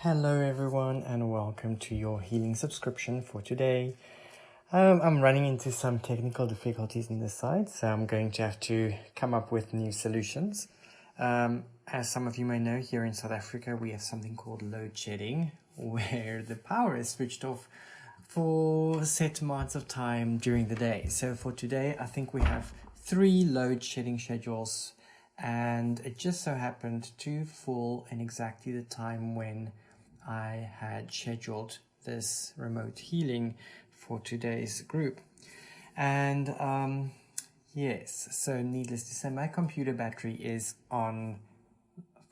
Hello everyone and welcome to your healing subscription for today. I'm running into some technical difficulties on this side, so I'm going to have to come up with new solutions. As some of you may know, here in South Africa we have something called load shedding, where the power is switched off for set amounts of time during the day. So for today I think we have 3 load shedding schedules, and it just so happened to fall in exactly the time when I had scheduled this remote healing for today's group. And yes, so needless to say, my computer battery is on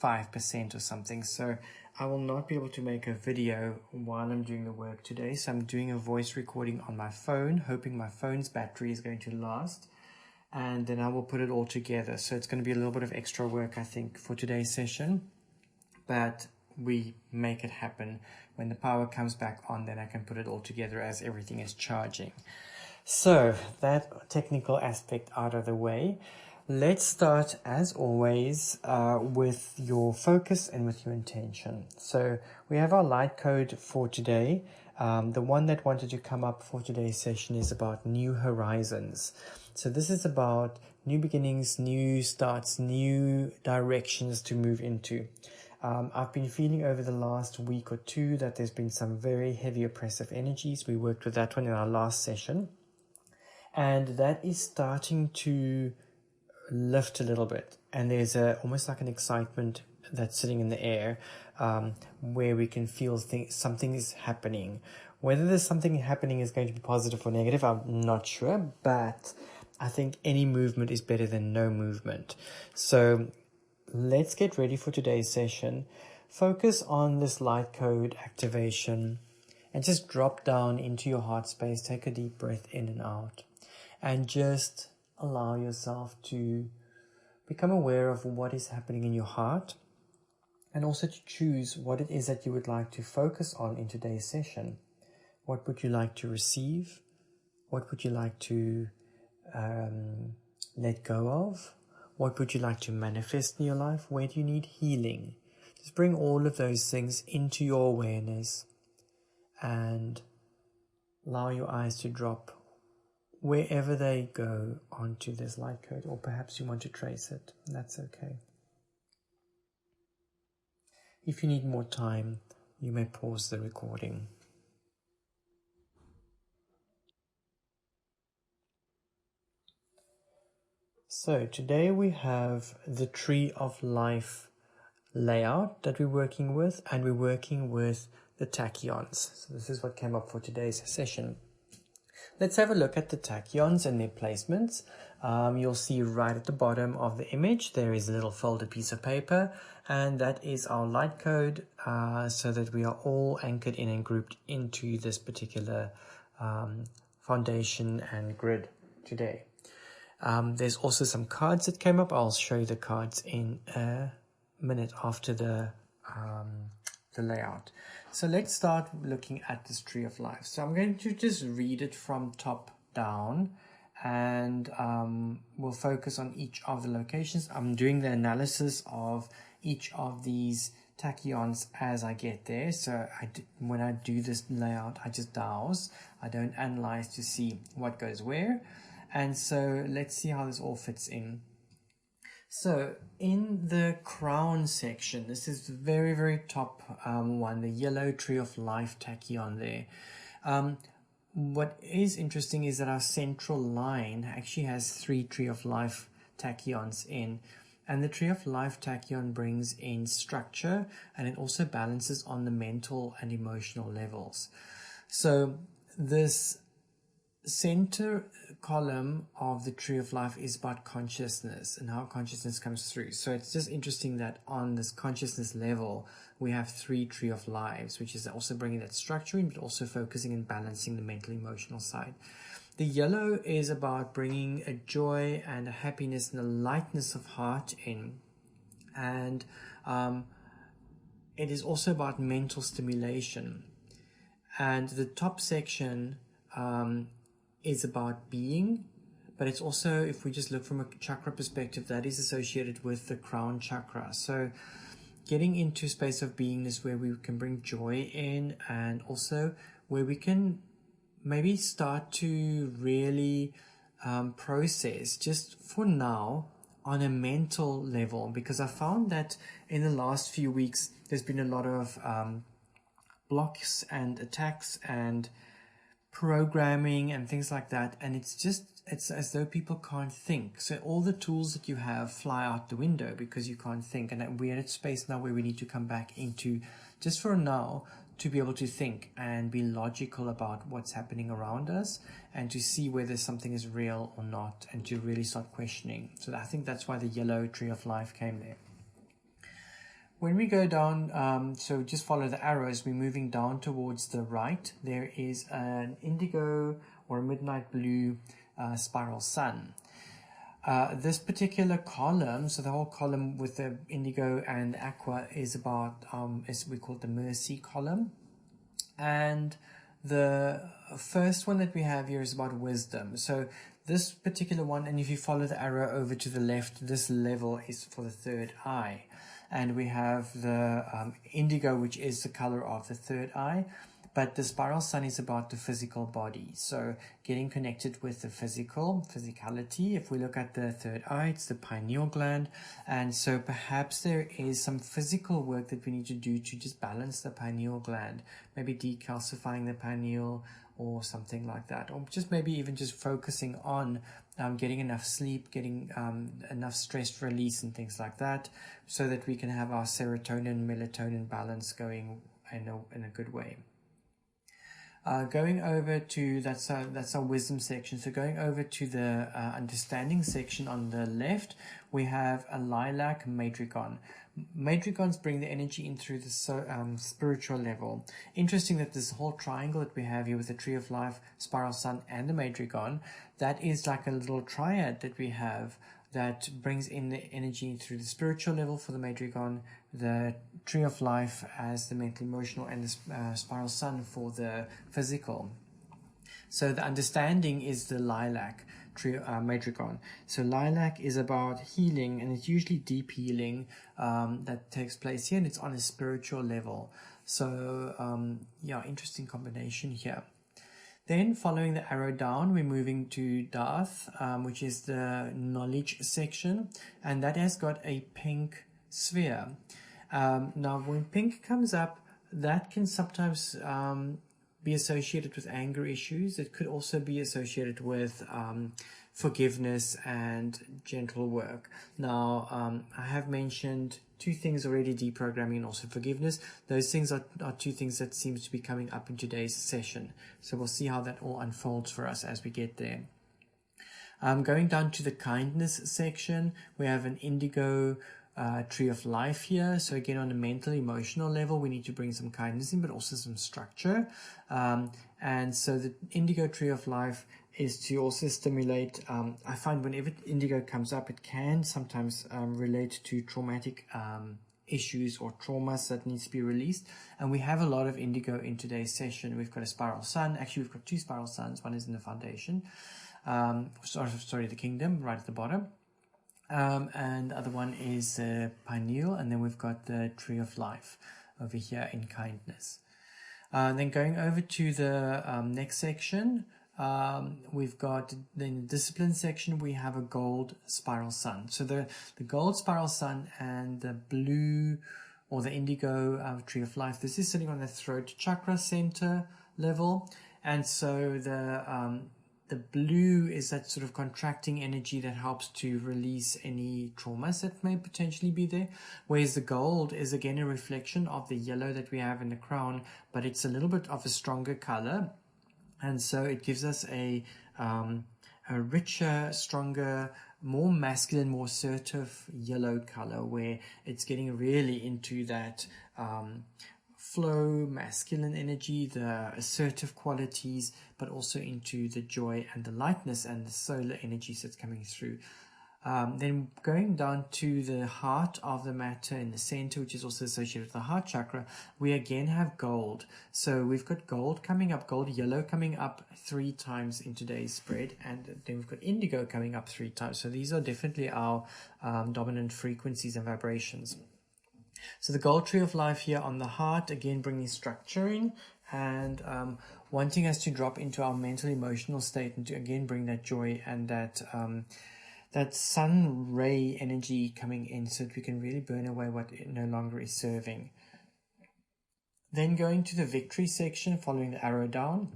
5% or something, so I will not be able to make a video while I'm doing the work today. So I'm doing a voice recording on my phone, hoping my phone's battery is going to last, and then I will put it all together. So it's going to be a little bit of extra work, I think, for today's session, but we make it happen. When the power comes back on, then I can put it all together as everything is charging. So that technical aspect out of the way, let's start as always with your focus and with your intention. So we have our light code for today. The one that wanted to come up for today's session is about new horizons. So this is about new beginnings, new starts, new directions to move into. I've been feeling over the last week or two that there's been some very heavy oppressive energies. We worked with that one in our last session, and that is starting to lift a little bit, and there's almost like an excitement that's sitting in the air, where we can feel something is happening. Whether there's something happening is going to be positive or negative, I'm not sure, but I think any movement is better than no movement. So let's get ready for today's session. Focus on this light code activation and just drop down into your heart space. Take a deep breath in and out, and just allow yourself to become aware of what is happening in your heart, and also to choose what it is that you would like to focus on in today's session. What would you like to receive? What would you like to let go of? What would you like to manifest in your life? Where do you need healing? Just bring all of those things into your awareness and allow your eyes to drop wherever they go onto this light code, or perhaps you want to trace it. That's okay. If you need more time, you may pause the recording. So today we have the Tree of Life layout that we're working with, and we're working with the tachyons. So this is what came up for today's session. Let's have a look at the tachyons and their placements. You'll see right at the bottom of the image there is a little folded piece of paper, and that is our light code, so that we are all anchored in and grouped into this particular foundation and grid today. There's also some cards that came up. I'll show you the cards in a minute after the layout. So let's start looking at this Tree of Life. So I'm going to just read it from top down, and we'll focus on each of the locations. I'm doing the analysis of each of these tachyons as I get there. So when I do this layout, I just douse. I don't analyze to see what goes where. And so let's see how this all fits in. So in the crown section, this is the very, very top one, the yellow Tree of Life tachyon there. What is interesting is that our central line actually has 3 Tree of Life tachyons in. And the Tree of Life tachyon brings in structure, and it also balances on the mental and emotional levels. So this center column of the Tree of Life is about consciousness and how consciousness comes through. So it's just interesting that on this consciousness level we have 3 Tree of Lives, which is also bringing that structure in, but also focusing and balancing the mental emotional side. The yellow is about bringing a joy and a happiness and a lightness of heart in, and it is also about mental stimulation. And the top section is about being, but it's also, if we just look from a chakra perspective, that is associated with the crown chakra. So getting into a space of beingness where we can bring joy in, and also where we can maybe start to really process, just for now, on a mental level, because I found that in the last few weeks there's been a lot of blocks and attacks and programming and things like that, and it's as though people can't think. So all the tools that you have fly out the window because you can't think, and we're at a space now where we need to come back into, just for now, to be able to think and be logical about what's happening around us, and to see whether something is real or not, and to really start questioning. So I think that's why the yellow tree of life came there. When we go down, so just follow the arrows, we're moving down towards the right. There is an indigo or a midnight blue spiral sun. This particular column, so the whole column with the indigo and aqua, is about, as we call it, the mercy column. And the first one that we have here is about wisdom. So this particular one, and if you follow the arrow over to the left, this level is for the third eye. And we have the indigo, which is the color of the third eye. But the spiral sun is about the physical body. So getting connected with the physicality. If we look at the third eye, it's the pineal gland. And so perhaps there is some physical work that we need to do to just balance the pineal gland. Maybe decalcifying the pineal or something like that. Or just maybe even just focusing on getting enough sleep, getting enough stress release and things like that, so that we can have our serotonin, melatonin balance going in a good way. Going over to, that's our wisdom section. So going over to the understanding section on the left, we have a lilac matrigon. Matrigons bring the energy in through the spiritual level. Interesting that this whole triangle that we have here with the tree of life, spiral sun, and the matrigon, that is like a little triad that we have that brings in the energy through the spiritual level for the matrigon, the tree of life as the mental, emotional, and the spiral sun for the physical. So the understanding is the lilac tree matrigon. So lilac is about healing, and it's usually deep healing that takes place here, and it's on a spiritual level. So yeah, interesting combination here. Then following the arrow down, we're moving to Darth, which is the knowledge section, and that has got a pink sphere. Now when pink comes up, that can sometimes be associated with anger issues. It could also be associated with forgiveness and gentle work. Now, I have mentioned two things already, deprogramming and also forgiveness. Those things are two things that seems to be coming up in today's session. So we'll see how that all unfolds for us as we get there. Going down to the kindness section, we have an indigo tree of life here. So again, on a mental, emotional level, we need to bring some kindness in, but also some structure. And so the indigo tree of life is to also stimulate, I find whenever indigo comes up, it can sometimes relate to traumatic issues or traumas that needs to be released. And we have a lot of indigo in today's session. We've got a spiral sun. Actually, we've got two spiral suns. One is in the foundation, sorry, the kingdom, right at the bottom. And the other one is pineal, and then we've got the tree of life over here in kindness. Then going over to the next section, we've got in the discipline section, we have a gold spiral sun. So the gold spiral sun and the blue or the indigo tree of life, this is sitting on the throat chakra center level. And so the blue is that sort of contracting energy that helps to release any traumas that may potentially be there. Whereas the gold is again a reflection of the yellow that we have in the crown, but it's a little bit of a stronger color. And so it gives us a richer, stronger, more masculine, more assertive yellow color, where it's getting really into that flow, masculine energy, the assertive qualities, but also into the joy and the lightness and the solar energies that's coming through. Then going down to the heart of the matter in the center, which is also associated with the heart chakra, we again have gold. So we've got gold coming up, gold yellow coming up 3 times in today's spread, and then we've got indigo coming up 3 times. So these are definitely our dominant frequencies and vibrations. So the gold tree of life here on the heart, again bringing structure in and wanting us to drop into our mental emotional state and to again bring that joy and that sun ray energy coming in so that we can really burn away what no longer is serving. Then going to the victory section, following the arrow down,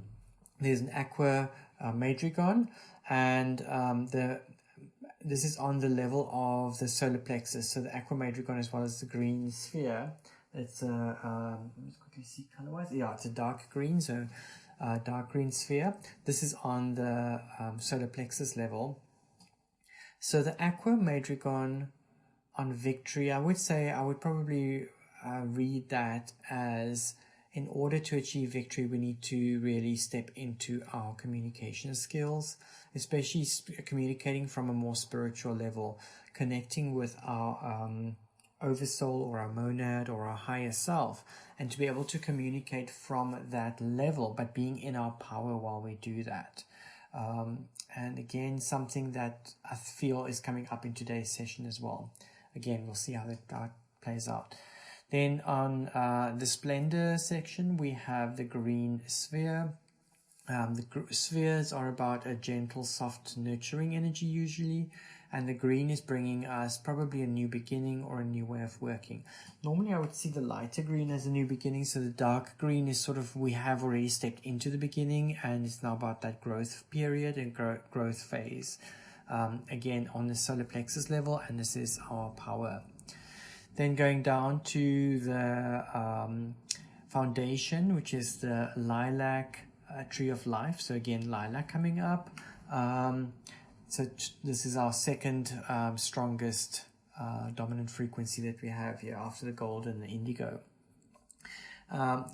there's an aqua Matrigon, and this is on the level of the solar plexus. So the aqua Matrigon as well as the green sphere. It's a let's quickly see color-wise. Yeah, it's a dark green, so dark green sphere. This is on the solar plexus level. So the aqua Matrigon on victory, I would say I would probably read that as, in order to achieve victory, we need to really step into our communication skills, especially communicating from a more spiritual level, connecting with our oversoul or our monad or our higher self, and to be able to communicate from that level, but being in our power while we do that. And again, something that I feel is coming up in today's session as well. Again, we'll see how that plays out. Then on the splendor section, we have the green sphere. The spheres are about a gentle, soft, nurturing energy usually, and the green is bringing us probably a new beginning or a new way of working. Normally I would see the lighter green as a new beginning, so the dark green is sort of, we have already stepped into the beginning and it's now about that growth period and growth phase. Again, on the solar plexus level, and this is our power. Then going down to the foundation, which is the lilac tree of life. So again, lilac coming up. So this is our second strongest dominant frequency that we have here after the gold and the indigo.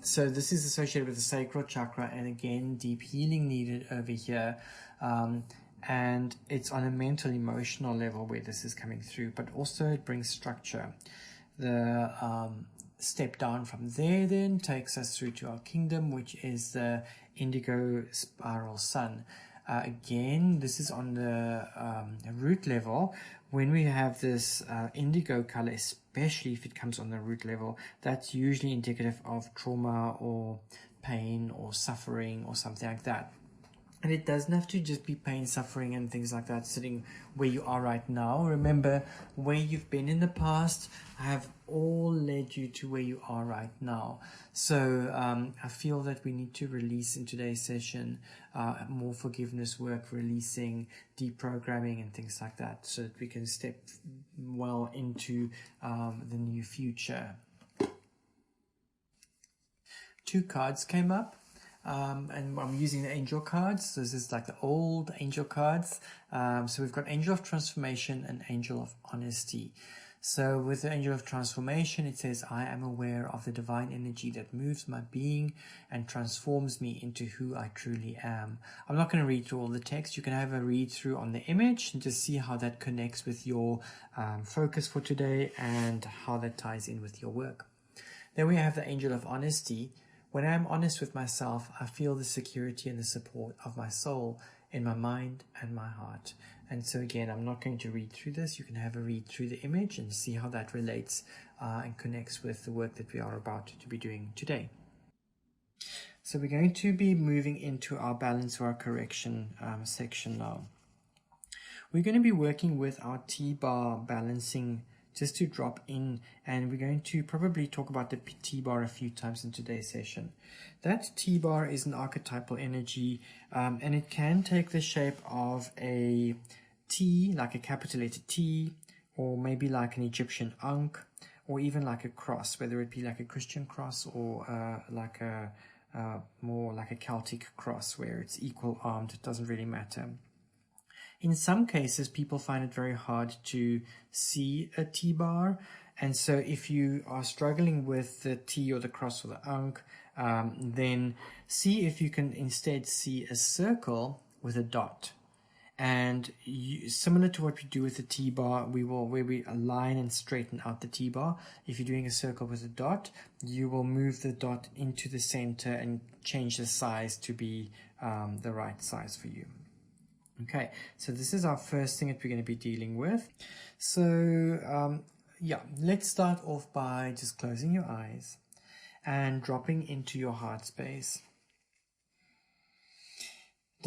So this is associated with the sacral chakra, and again, deep healing needed over here. And it's on a mental emotional level where this is coming through, but also it brings structure. The step down from there then takes us through to our kingdom, which is the indigo spiral sun. Again, this is on the root level. When we have this indigo color, especially if it comes on the root level, that's usually indicative of trauma or pain or suffering or something like that. And it doesn't have to just be pain, suffering, and things like that sitting where you are right now. Remember, where you've been in the past have all led you to where you are right now. So I feel that we need to release in today's session more forgiveness work, releasing, deprogramming, and things like that, so that we can step well into the new future. 2 cards came up. And I'm using the angel cards. So this is like the old angel cards. So we've got angel of transformation and angel of honesty. So with the angel of transformation, it says, I am aware of the divine energy that moves my being and transforms me into who I truly am. I'm not going to read through all the text. You can have a read through on the image and just see how that connects with your focus for today and how that ties in with your work. Then we have the angel of honesty. When I am honest with myself, I feel the security and the support of my soul in my mind and my heart. And so again, I'm not going to read through this. You can have a read through the image and see how that relates and connects with the work that we are about to be doing today. So we're going to be moving into our balance or our correction section now. We're going to be working with our T-bar balancing just to drop in, and we're going to probably talk about the T-bar a few times in today's session. That T-bar is an archetypal energy, and it can take the shape of a T, like a capital letter T, or maybe like an Egyptian Ankh, or even like a cross, whether it be like a Christian cross or like a more like a Celtic cross where it's equal armed. It doesn't really matter. In some cases, people find it very hard to see a T-bar, and so if you are struggling with the T or the cross or the Ankh, then see if you can instead see a circle with a dot. And similar to what we do with the T-bar, where we align and straighten out the T-bar. If you're doing a circle with a dot, you will move the dot into the center and change the size to be the right size for you. Okay, so this is our first thing that we're going to be dealing with. So yeah, let's start off by just closing your eyes and dropping into your heart space.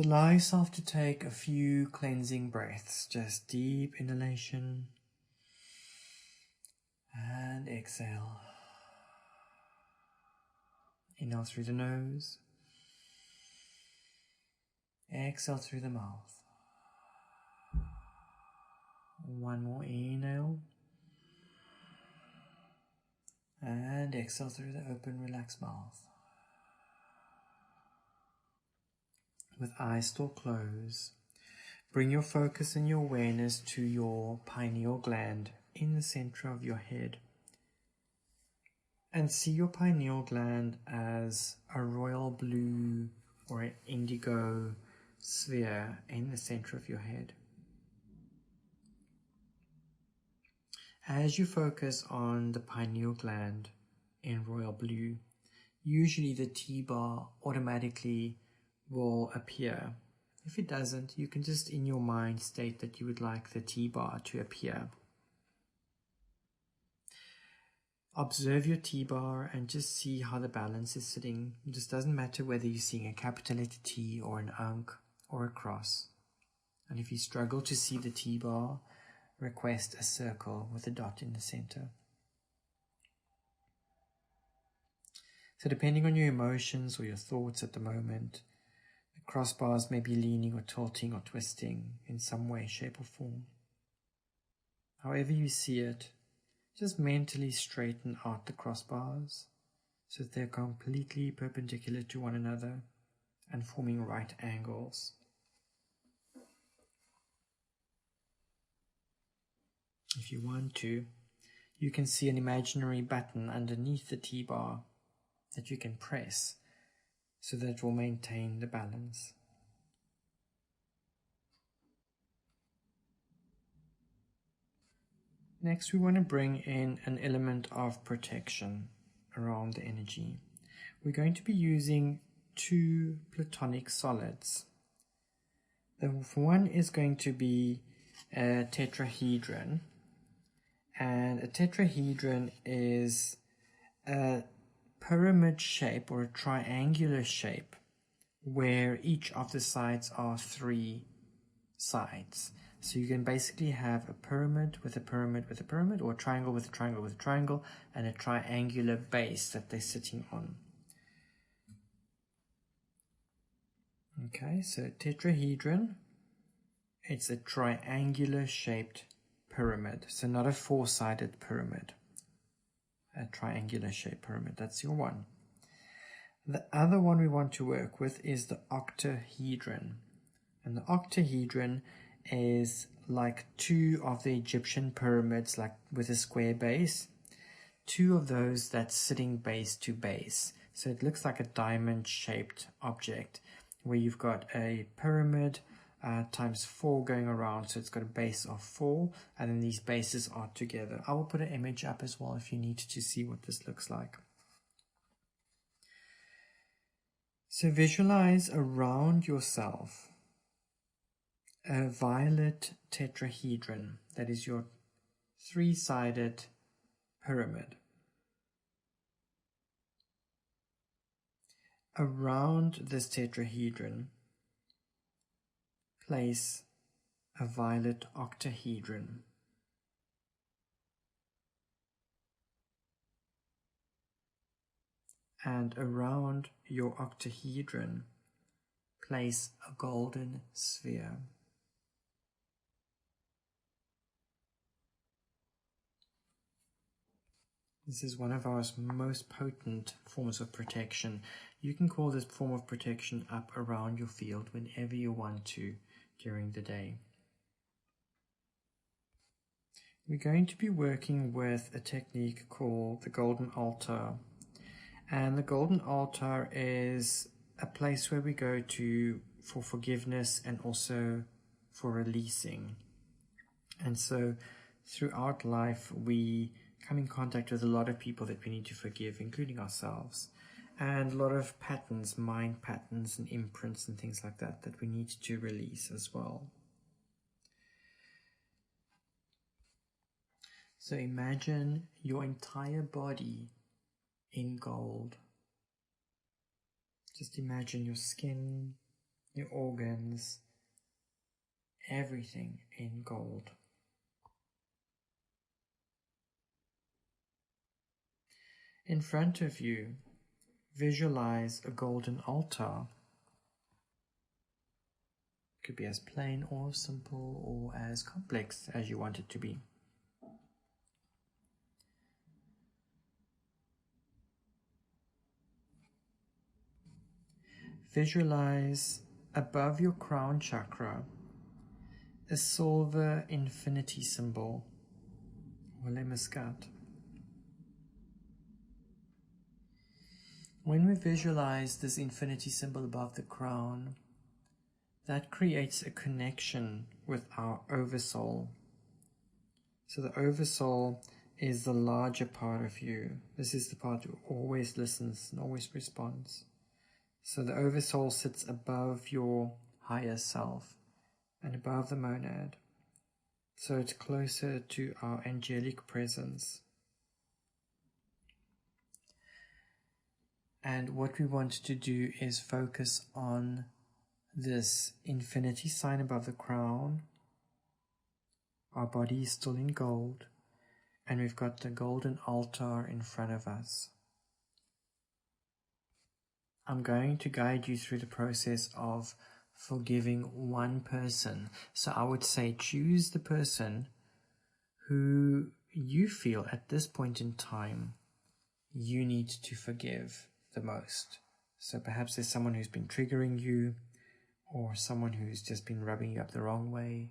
Allow yourself to take a few cleansing breaths, just deep inhalation and exhale. Inhale through the nose, exhale through the mouth. One more inhale and exhale through the open, relaxed mouth. With eyes still closed, bring your focus and your awareness to your pineal gland in the center of your head. And see your pineal gland as a royal blue or an indigo sphere in the center of your head. As you focus on the pineal gland in royal blue, usually the T-bar automatically will appear. If it doesn't, you can just in your mind state that you would like the T-bar to appear. Observe your T-bar and just see how the balance is sitting. It just doesn't matter whether you're seeing a capital letter T or an Ankh or a cross. And if you struggle to see the T-bar, request a circle with a dot in the center. So depending on your emotions or your thoughts at the moment, the crossbars may be leaning or tilting or twisting in some way, shape or form. However you see it, just mentally straighten out the crossbars so that they're completely perpendicular to one another and forming right angles. If you want to, you can see an imaginary button underneath the T-bar that you can press so that it will maintain the balance. Next, we want to bring in an element of protection around the energy. We're going to be using two platonic solids. The one is going to be a tetrahedron. And a tetrahedron is a pyramid shape or a triangular shape where each of the sides are 3 sides. So you can basically have a pyramid with a pyramid with a pyramid, or a triangle with a triangle with a triangle, and a triangular base that they're sitting on. Okay, so tetrahedron, it's a triangular shaped pyramid, so not a 4-sided pyramid, a triangular shaped pyramid. That's your one. The other one we want to work with is the octahedron, and the octahedron is like 2 of the Egyptian pyramids, like with a square base, 2 of those that's sitting base to base. So it looks like a diamond shaped object where you've got a pyramid times 4 going around, so it's got a base of 4, and then these bases are together. I will put an image up as well if you need to see what this looks like. So visualize around yourself a violet tetrahedron, that is your 3-sided pyramid. Around this tetrahedron, place a violet octahedron. And around your octahedron, place a golden sphere. This is one of our most potent forms of protection. You can call this form of protection up around your field whenever you want to during the day. We're going to be working with a technique called the golden altar. And the golden altar is a place where we go to for forgiveness and also for releasing. And so throughout life, we come in contact with a lot of people that we need to forgive, including ourselves, and a lot of patterns, mind patterns and imprints and things like that, that we need to release as well. So imagine your entire body in gold. Just imagine your skin, your organs, everything in gold. In front of you, visualize a golden altar. It could be as plain or simple or as complex as you want it to be. Visualize above your crown chakra a silver infinity symbol or lemniscate. When we visualize this infinity symbol above the crown, that creates a connection with our oversoul. So the oversoul is the larger part of you. This is the part who always listens and always responds. So the oversoul sits above your higher self and above the monad. So it's closer to our angelic presence. And what we want to do is focus on this infinity sign above the crown. Our body is still in gold, and we've got the golden altar in front of us. I'm going to guide you through the process of forgiving one person. So I would say choose the person who you feel at this point in time you need to forgive the most. So perhaps there's someone who's been triggering you, or someone who's just been rubbing you up the wrong way,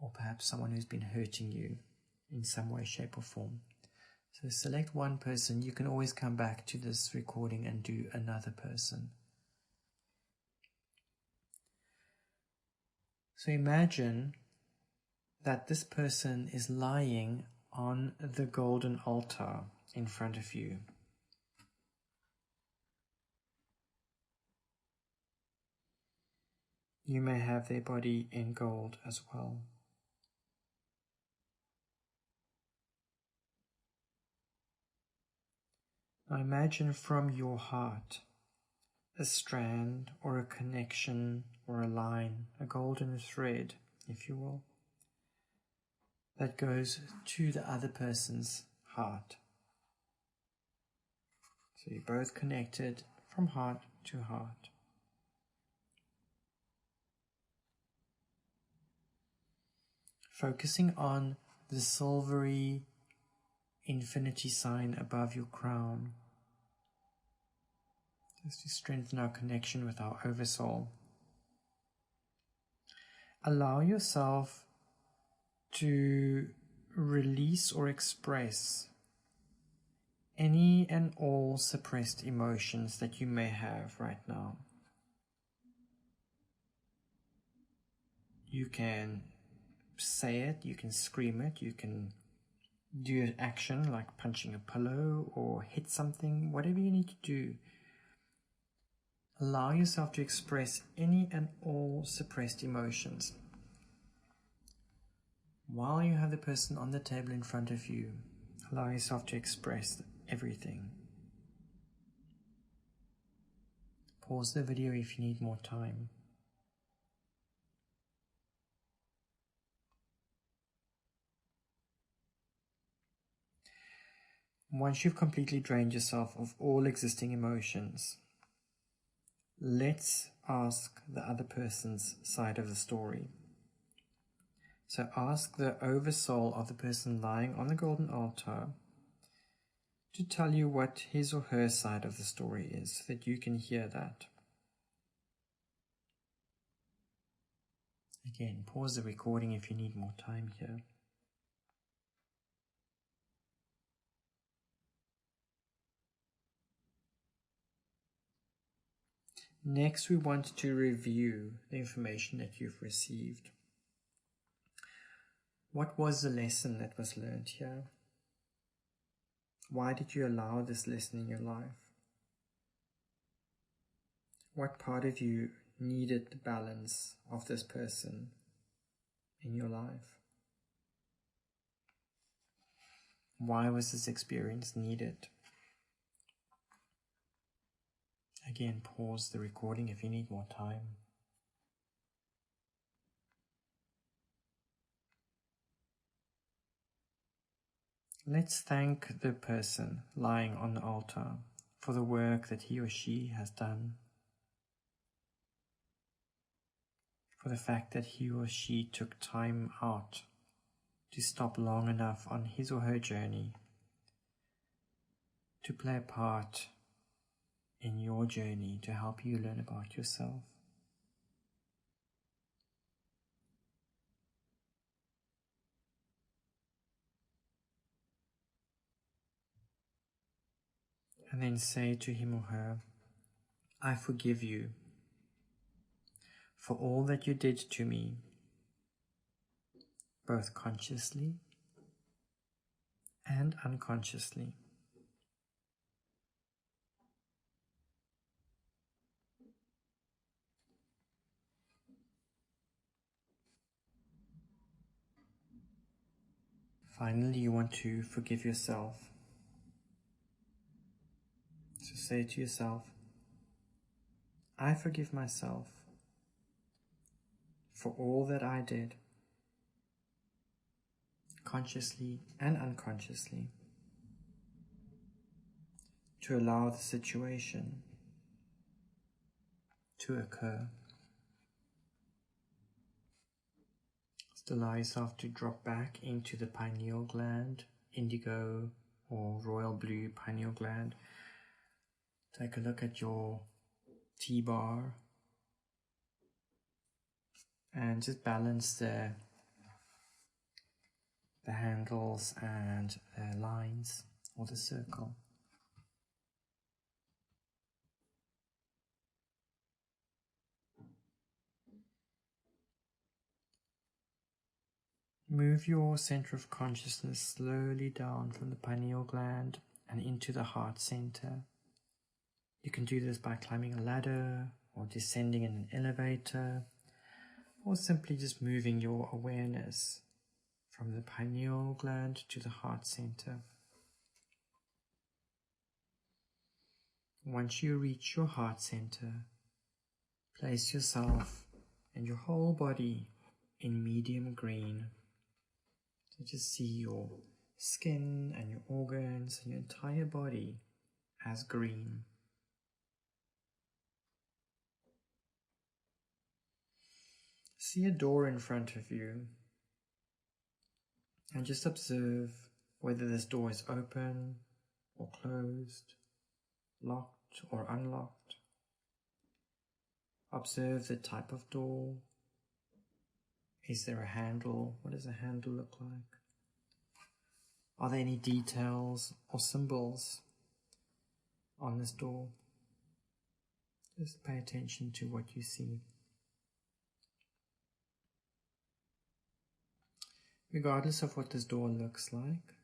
or perhaps someone who's been hurting you in some way, shape or form. So select one person. You can always come back to this recording and do another person. So imagine that this person is lying on the golden altar in front of you. You may have their body in gold as well. Now imagine from your heart a strand or a connection or a line, a golden thread, if you will, that goes to the other person's heart. So you're both connected from heart to heart. Focusing on the silvery infinity sign above your crown, just to strengthen our connection with our oversoul. Allow yourself to release or express any and all suppressed emotions that you may have right now. You can say it, you can scream it, you can do an action like punching a pillow or hit something, whatever you need to do. Allow yourself to express any and all suppressed emotions. While you have the person on the table in front of you, allow yourself to express everything. Pause the video if you need more time. Once you've completely drained yourself of all existing emotions, let's ask the other person's side of the story. So ask the oversoul of the person lying on the golden altar to tell you what his or her side of the story is, so that you can hear that. Again, pause the recording if you need more time here. Next, we want to review the information that you've received. What was the lesson that was learned here? Why did you allow this lesson in your life? What part of you needed the balance of this person in your life? Why was this experience needed? Again, pause the recording if you need more time. Let's thank the person lying on the altar for the work that he or she has done, for the fact that he or she took time out to stop long enough on his or her journey to play a part in your journey to help you learn about yourself. And then say to him or her, I forgive you for all that you did to me, both consciously and unconsciously. Finally, you want to forgive yourself. So say to yourself, I forgive myself for all that I did, consciously and unconsciously, to allow the situation to occur. Just allow yourself to drop back into the pineal gland, indigo or royal blue pineal gland. Take a look at your T-bar and just balance the handles and the lines or the circle. Move your center of consciousness slowly down from the pineal gland and into the heart center. You can do this by climbing a ladder or descending in an elevator, or simply just moving your awareness from the pineal gland to the heart center. Once you reach your heart center, place yourself and your whole body in medium green. So just see your skin and your organs and your entire body as green. See a door in front of you and just observe whether this door is open or closed, locked or unlocked. Observe the type of door. Is there a handle? What does a handle look like? Are there any details or symbols on this door? Just pay attention to what you see. Regardless of what this door looks like,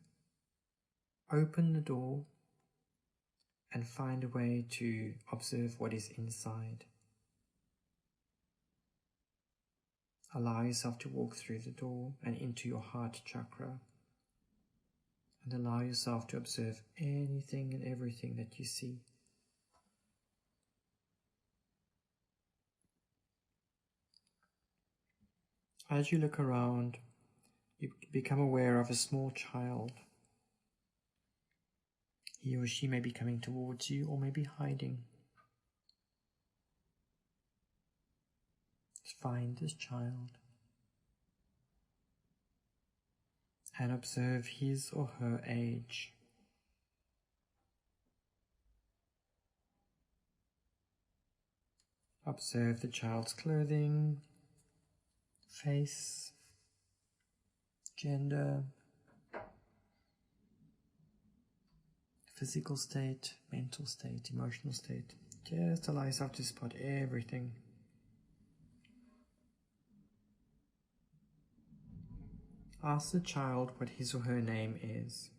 open the door and find a way to observe what is inside. Allow yourself to walk through the door and into your heart chakra, and allow yourself to observe anything and everything that you see. As you look around, you become aware of a small child. He or she may be coming towards you or may be hiding. Find this child and observe his or her age. Observe the child's clothing, face, gender, physical state, mental state, emotional state. Just allow yourself to spot everything. Ask the child what his or her name is.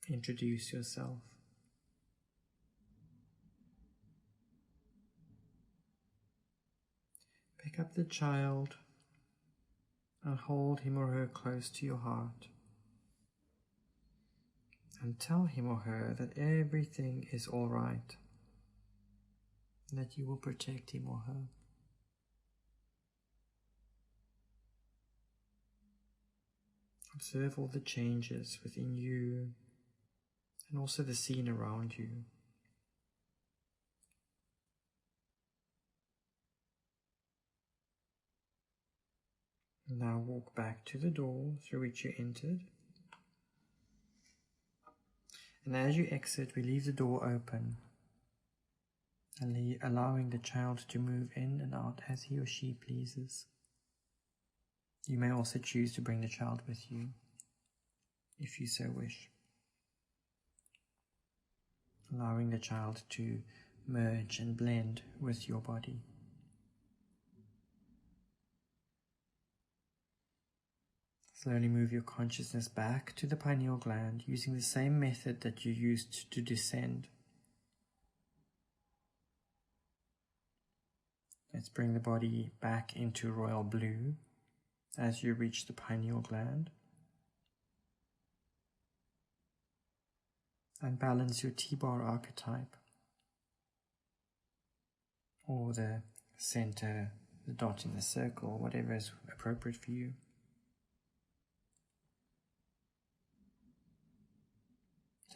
Introduce yourself. Pick up the child, and hold him or her close to your heart. And tell him or her that everything is all right, and that you will protect him or her. Observe all the changes within you and also the scene around you. Now walk back to the door through which you entered. And as you exit, we leave the door open, and allowing the child to move in and out as he or she pleases. You may also choose to bring the child with you, if you so wish. Allowing the child to merge and blend with your body. Slowly move your consciousness back to the pineal gland using the same method that you used to descend. Let's bring the body back into royal blue as you reach the pineal gland. And balance your T-bar archetype, or the center, the dot in the circle, whatever is appropriate for you.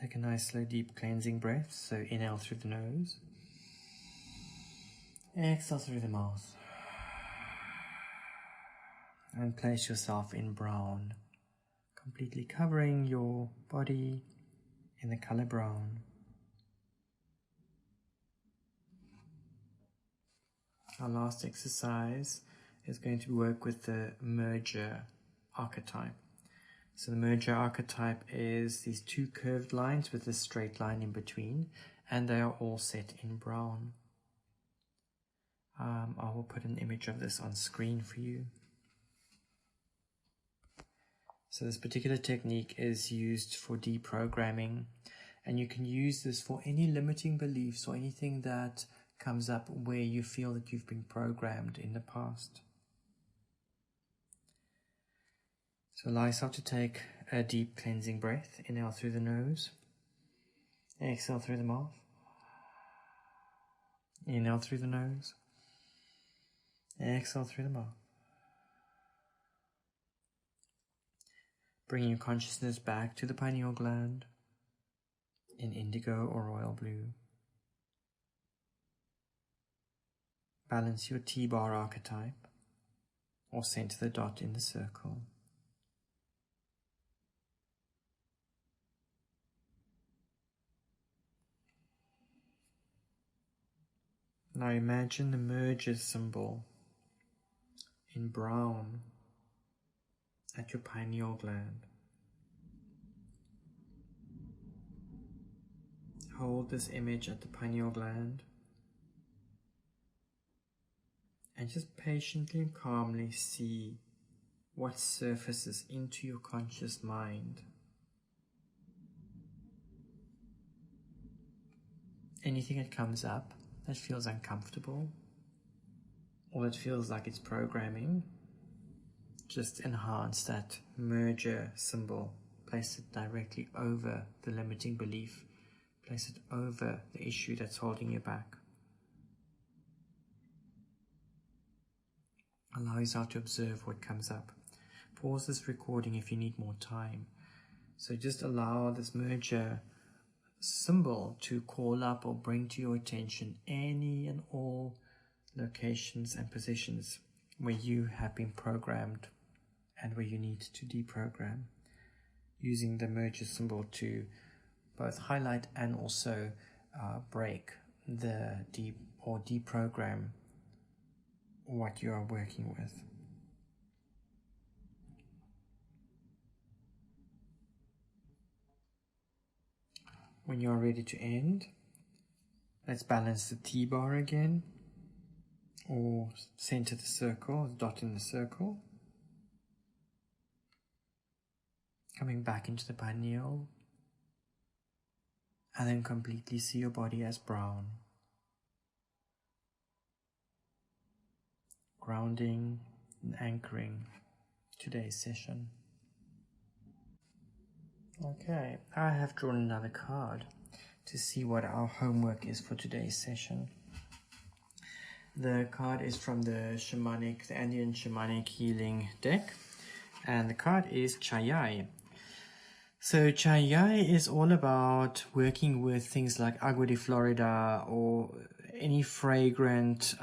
Take a nice slow deep cleansing breath, so inhale through the nose, exhale through the mouth, and place yourself in brown, completely covering your body in the color brown. Our last exercise is going to work with the merger archetype. So the merger archetype is these two curved lines with a straight line in between, and they are all set in brown. I will put an image of this on screen for you. So this particular technique is used for deprogramming, and you can use this for any limiting beliefs or anything that comes up where you feel that you've been programmed in the past. So allow yourself to take a deep cleansing breath. Inhale through the nose. Exhale through the mouth. Inhale through the nose. Exhale through the mouth. Bringing your consciousness back to the pineal gland in indigo or royal blue. Balance your T-bar archetype, or center the dot in the circle. Now imagine the merger symbol in brown at your pineal gland. Hold this image at the pineal gland and just patiently and calmly see what surfaces into your conscious mind. Anything that comes up that feels uncomfortable or that feels like it's programming, just enhance that merger symbol. Place it directly over the limiting belief. Place it over the issue that's holding you back. Allow yourself to observe what comes up. Pause this recording if you need more time. So just allow this merger symbol to call up or bring to your attention any and all locations and positions where you have been programmed and where you need to deprogram, using the merger symbol to both highlight and also break the deprogram what you are working with. When you are ready to end, let's balance the T-bar again, or center the circle, dot in the circle. Coming back into the pineal, and then completely see your body as brown. Grounding and anchoring today's session. Okay, I have drawn another card to see what our homework is for today's session. The card is from the Andean Shamanic Healing deck, and the card is Chayai. So Chayai is all about working with things like agua de Florida or any fragrant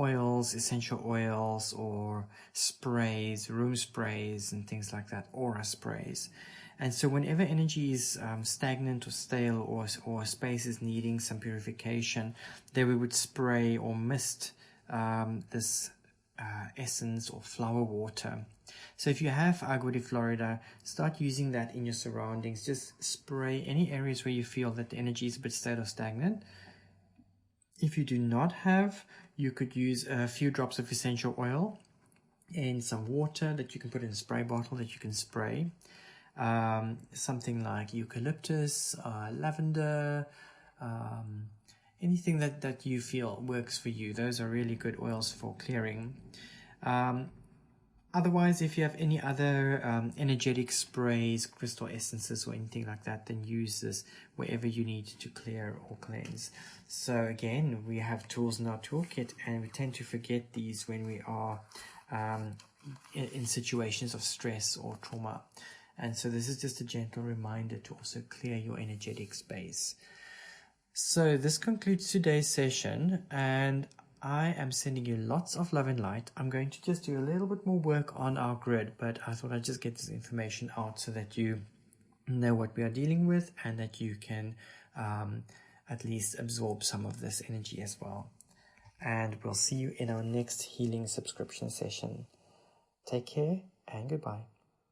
oils, essential oils, or sprays, room sprays and things like that, aura sprays. And so whenever energy is stagnant or stale, or space is needing some purification, then we would spray or mist this essence or flower water. So if you have agua de Florida, start using that in your surroundings. Just spray any areas where you feel that the energy is a bit stale or stagnant. If you do not have, you could use a few drops of essential oil and some water that you can put in a spray bottle that you can spray. Something like eucalyptus, lavender, anything that you feel works for you. Those are really good oils for clearing. Otherwise, if you have any other energetic sprays, crystal essences, or anything like that, then use this wherever you need to clear or cleanse. So again, we have tools in our toolkit, and we tend to forget these when we are in situations of stress or trauma. And so this is just a gentle reminder to also clear your energetic space. So this concludes today's session, and I am sending you lots of love and light. I'm going to just do a little bit more work on our grid, but I thought I'd just get this information out so that you know what we are dealing with, and that you can at least absorb some of this energy as well. And we'll see you in our next healing subscription session. Take care and goodbye.